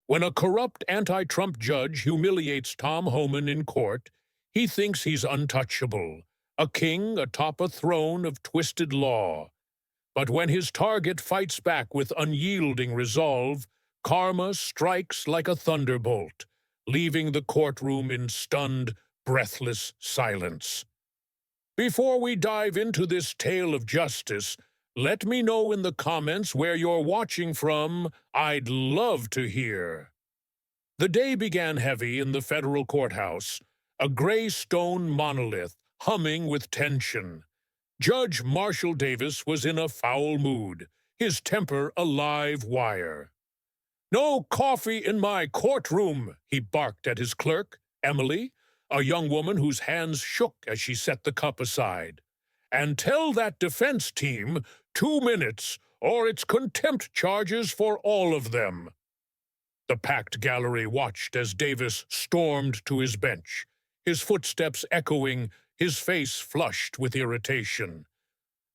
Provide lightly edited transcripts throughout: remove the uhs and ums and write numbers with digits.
When a corrupt anti-Trump judge humiliates Tom Homan in court, he thinks he's untouchable, a king atop a throne of twisted law. But when his target fights back with unyielding resolve, karma strikes like a thunderbolt, leaving the courtroom in stunned, breathless silence. Before we dive into this tale of justice, let me know in the comments where you're watching from. I'd love to hear. The day began heavy in the federal courthouse, a gray stone monolith humming with tension. Judge Marshall Davis was in a foul mood, his temper a live wire. "No coffee in my courtroom," he barked at his clerk, Emily, a young woman whose hands shook as she set the cup aside. "And tell that defense team 2 minutes, or it's contempt charges for all of them." The packed gallery watched as Davis stormed to his bench, his footsteps echoing, his face flushed with irritation.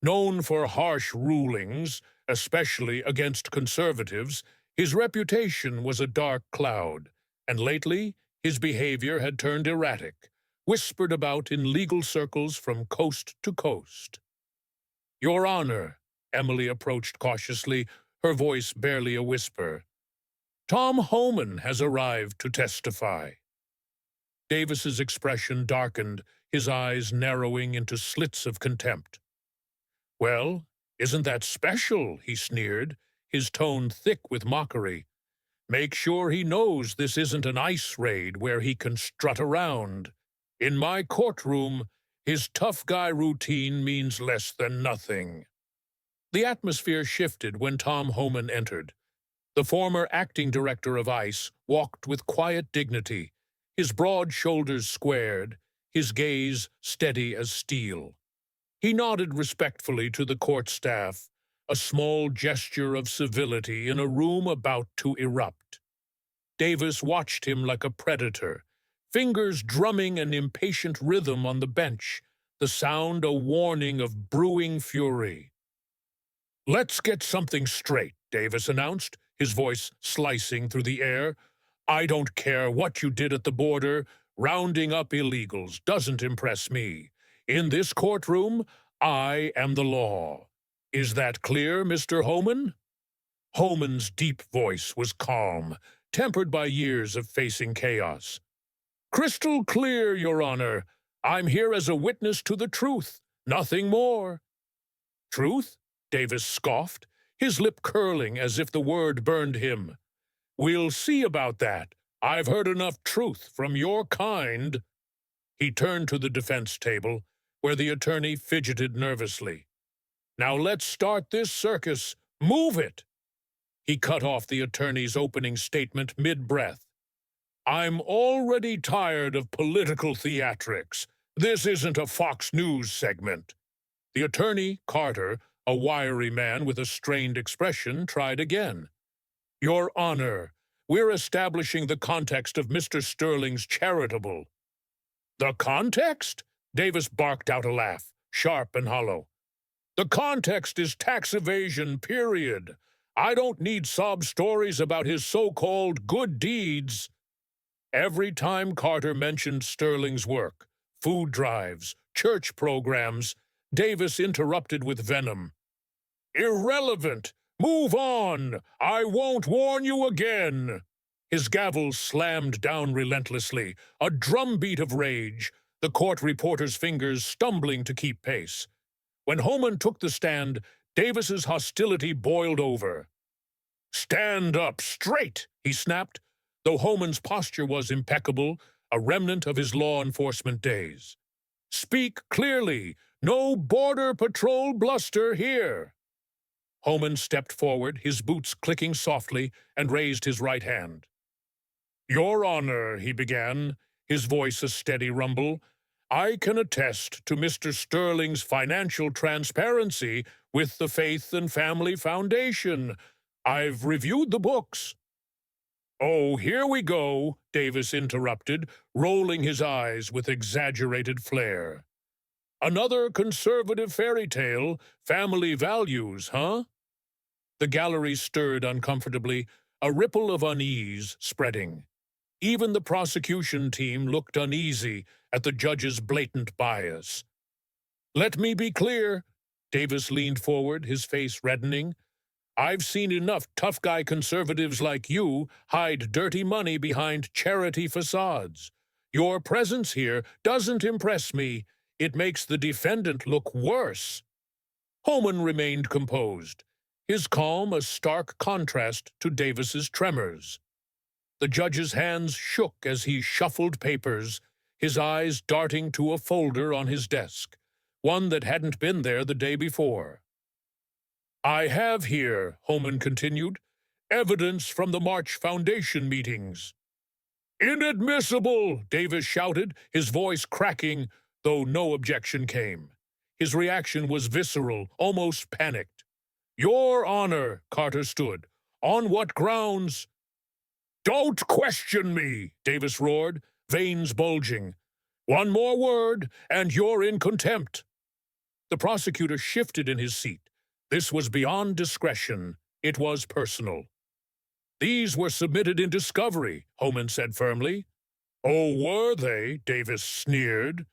Known for harsh rulings, especially against conservatives, his reputation was a dark cloud, and lately his behavior had turned erratic, whispered about in legal circles from coast to coast. "Your Honor," Emily approached cautiously, her voice barely a whisper. "Tom Homan has arrived to testify." Davis's expression darkened, his eyes narrowing into slits of contempt. "Well, isn't that special?" he sneered, his tone thick with mockery. "Make sure he knows this isn't an ice raid where he can strut around. In my courtroom, his tough guy routine means less than nothing." The atmosphere shifted when Tom Homan entered. The former acting director of ICE walked with quiet dignity, his broad shoulders squared, his gaze steady as steel. He nodded respectfully to the court staff, a small gesture of civility in a room about to erupt. Davis watched him like a predator, fingers drumming an impatient rhythm on the bench, the sound a warning of brewing fury. "Let's get something straight," Davis announced, his voice slicing through the air. "I don't care what you did at the border. Rounding up illegals doesn't impress me. In this courtroom, I am the law. Is that clear, Mr. Homan?" Homan's deep voice was calm, tempered by years of facing chaos. "Crystal clear, Your Honor. I'm here as a witness to the truth, nothing more." "Truth?" Davis scoffed, his lip curling as if the word burned him. "We'll see about that. I've heard enough truth from your kind." He turned to the defense table, where the attorney fidgeted nervously. "Now let's start this circus. Move it!" He cut off the attorney's opening statement mid-breath. "I'm already tired of political theatrics. This isn't a Fox News segment." The attorney, Carter, a wiry man with a strained expression, tried again. "Your Honor, we're establishing the context of Mr. Sterling's charitable—" "The context?" Davis barked out a laugh, sharp and hollow. "The context is tax evasion, period. I don't need sob stories about his so-called good deeds." Every time Carter mentioned Sterling's work, food drives, church programs, Davis interrupted with venom. "Irrelevant! Move on! I won't warn you again!" His gavel slammed down relentlessly, a drumbeat of rage, the court reporter's fingers stumbling to keep pace. When Homan took the stand, Davis's hostility boiled over. "Stand up straight!" he snapped, though Homan's posture was impeccable, a remnant of his law enforcement days. "Speak clearly! No Border Patrol bluster here!" Homan stepped forward, his boots clicking softly, and raised his right hand. "Your Honor," he began, his voice a steady rumble, "I can attest to Mr. Sterling's financial transparency with the Faith and Family Foundation. I've reviewed the books." "Oh, here we go," Davis interrupted, rolling his eyes with exaggerated flair. "Another conservative fairy tale, family values, huh?" The gallery stirred uncomfortably, a ripple of unease spreading. Even the prosecution team looked uneasy at the judge's blatant bias. "Let me be clear," Davis leaned forward, his face reddening. "I've seen enough tough-guy conservatives like you hide dirty money behind charity facades. Your presence here doesn't impress me. It makes the defendant look worse." Homan remained composed, his calm a stark contrast to Davis's tremors. The judge's hands shook as he shuffled papers, his eyes darting to a folder on his desk, one that hadn't been there the day before. "I have here," Homan continued, "evidence from the March Foundation meetings." "Inadmissible!" Davis shouted, his voice cracking, though no objection came. His reaction was visceral, almost panicked. "Your Honor," Carter stood. "On what grounds?" "Don't question me!" Davis roared, veins bulging. "One more word, and you're in contempt." The prosecutor shifted in his seat. This was beyond discretion. It was personal. "These were submitted in discovery," Homan said firmly. "Oh, were they?" Davis sneered.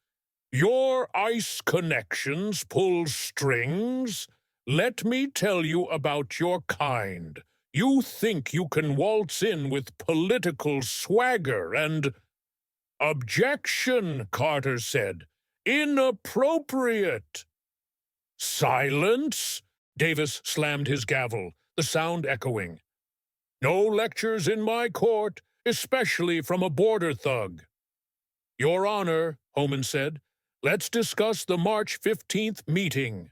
"Your ICE connections pull strings? Let me tell you about your kind. You think you can waltz in with political swagger and—" "Objection," Carter said. "Inappropriate." "Silence!" Davis slammed his gavel, the sound echoing. "No lectures in my court, especially from a border thug." "Your Honor," Homan said, "let's discuss the March 15th meeting."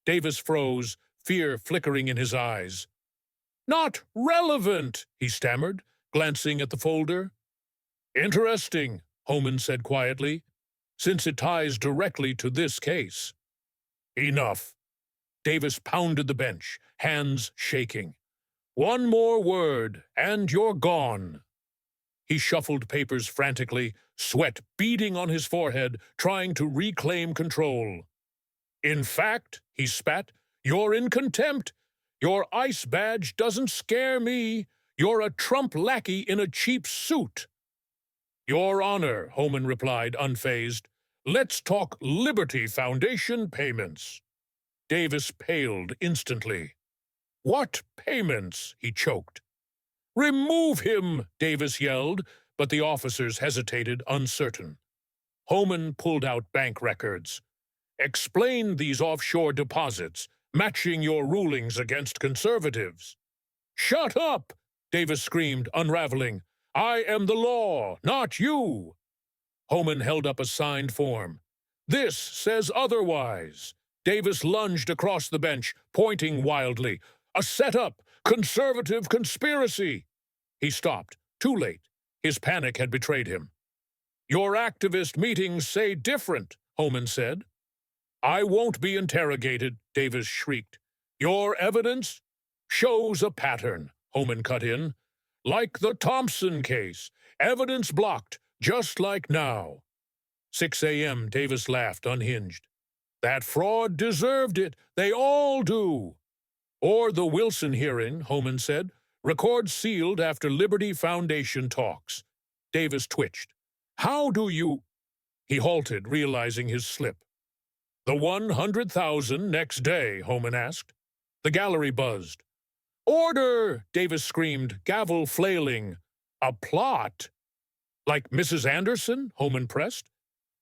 Davis froze, fear flickering in his eyes. "Not relevant," he stammered, glancing at the folder. "Interesting," Homan said quietly, "since it ties directly to this case." "Enough." Davis pounded the bench, hands shaking. "One more word, and you're gone." He shuffled papers frantically, sweat beading on his forehead, trying to reclaim control. "In fact," he spat, "you're in contempt. Your ICE badge doesn't scare me. You're a Trump lackey in a cheap suit." "Your Honor," Homan replied, unfazed, "let's talk Liberty Foundation payments." Davis paled instantly. "What payments?" he choked. "Remove him!" Davis yelled, but the officers hesitated, uncertain. Homan pulled out bank records. "Explain these offshore deposits, matching your rulings against conservatives." "Shut up!" Davis screamed, unraveling. "I am the law, not you." Homan held up a signed form. "This says otherwise." Davis lunged across the bench, pointing wildly. "A setup! Conservative conspiracy!" He stopped, too late. His panic had betrayed him. "Your activist meetings say different," Homan said. "I won't be interrogated," Davis shrieked. "Your evidence shows a pattern," Homan cut in. "Like the Thompson case. Evidence blocked, just like now." 6 a.m., Davis laughed, unhinged. "That fraud deserved it. They all do." "Or the Wilson hearing," Homan said. "Record sealed after Liberty Foundation talks." Davis twitched. "How do you—" He halted, realizing his slip. "The 100,000 next day?" Homan asked. The gallery buzzed. "Order!" Davis screamed, gavel flailing. "A plot?" "Like Mrs. Anderson?" Homan pressed.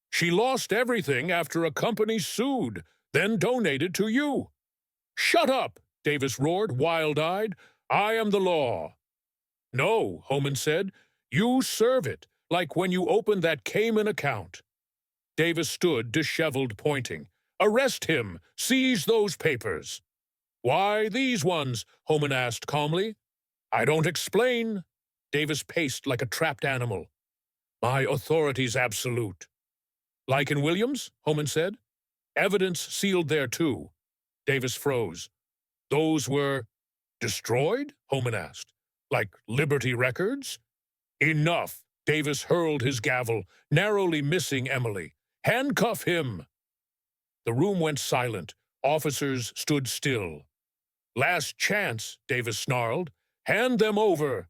"She lost everything after a company sued, then donated to you." "Shut up!" Davis roared, wild-eyed. "I am the law." "No," Homan said. "You serve it, like when you opened that Cayman account." Davis stood, disheveled, pointing. "Arrest him! Seize those papers!" "Why these ones?" Homan asked calmly. "I don't explain." Davis paced like a trapped animal. "My authority's absolute." "Like in Williams?" Homan said. "Evidence sealed there too." Davis froze. "Those were destroyed?" Homan asked. "Like Liberty records?" "Enough!" Davis hurled his gavel, narrowly missing Emily. "Handcuff him!" The room went silent. Officers stood still. "Last chance," Davis snarled. Hand them over.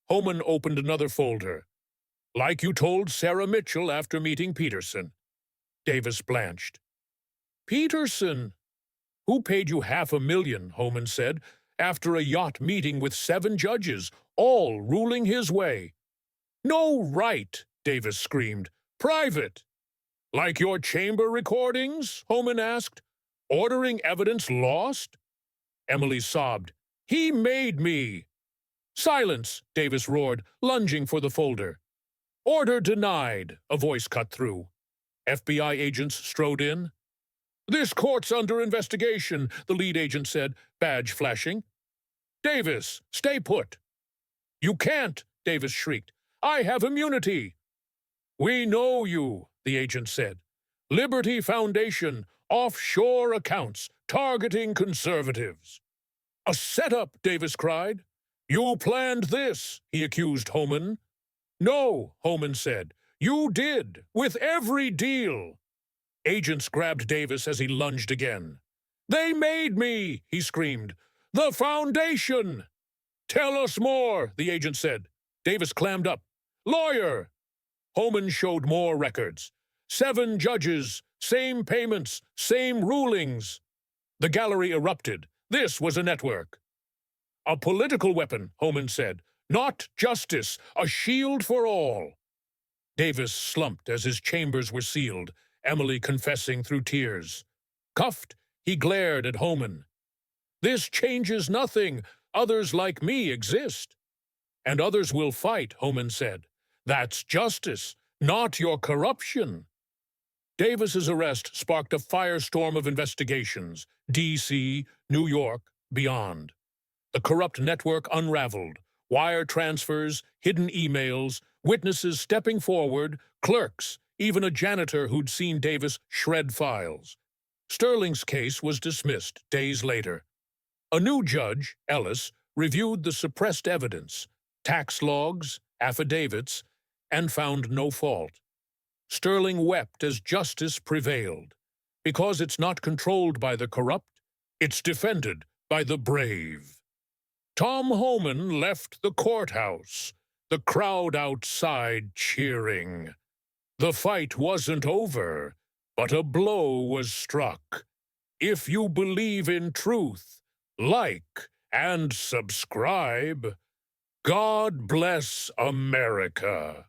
Homan opened another folder. Like you told Sarah Mitchell after meeting Peterson. Davis blanched. Peterson? Who paid you $500,000, Homan said, after a yacht meeting with 7 judges, all ruling his way. No right, Davis screamed. Private. Like your chamber recordings? Homan asked. Ordering evidence lost? Emily sobbed. He made me. Silence, Davis roared, lunging for the folder. Order denied, a voice cut through. FBI agents strode in. This court's under investigation, the lead agent said, badge flashing. Davis, stay put. You can't, Davis shrieked. I have immunity. We know you, the agent said. Liberty Foundation, offshore accounts, targeting conservatives. A setup, Davis cried. You planned this, he accused Homan. No, Homan said. You did, with every deal. Agents grabbed Davis as he lunged again. They made me, he screamed. The foundation! Tell us more, the agent said. Davis clammed up. Lawyer! Homan showed more records. 7 judges, same payments, same rulings. The gallery erupted. This was a network. A political weapon, Homan said. Not justice, a shield for all. Davis slumped as his chambers were sealed, Emily confessing through tears. Cuffed, he glared at Homan. This changes nothing. Others like me exist. And others will fight, Homan said. That's justice, not your corruption. Davis's arrest sparked a firestorm of investigations, D.C., New York, beyond. The corrupt network unraveled. Wire transfers, hidden emails, witnesses stepping forward, clerks, even a janitor who'd seen Davis shred files. Sterling's case was dismissed days later. A new judge, Ellis, reviewed the suppressed evidence, tax logs, affidavits, and found no fault. Sterling wept as justice prevailed. Because it's not controlled by the corrupt, it's defended by the brave. Tom Homan left the courthouse, the crowd outside cheering. The fight wasn't over, but a blow was struck. If you believe in truth, like and subscribe. God bless America.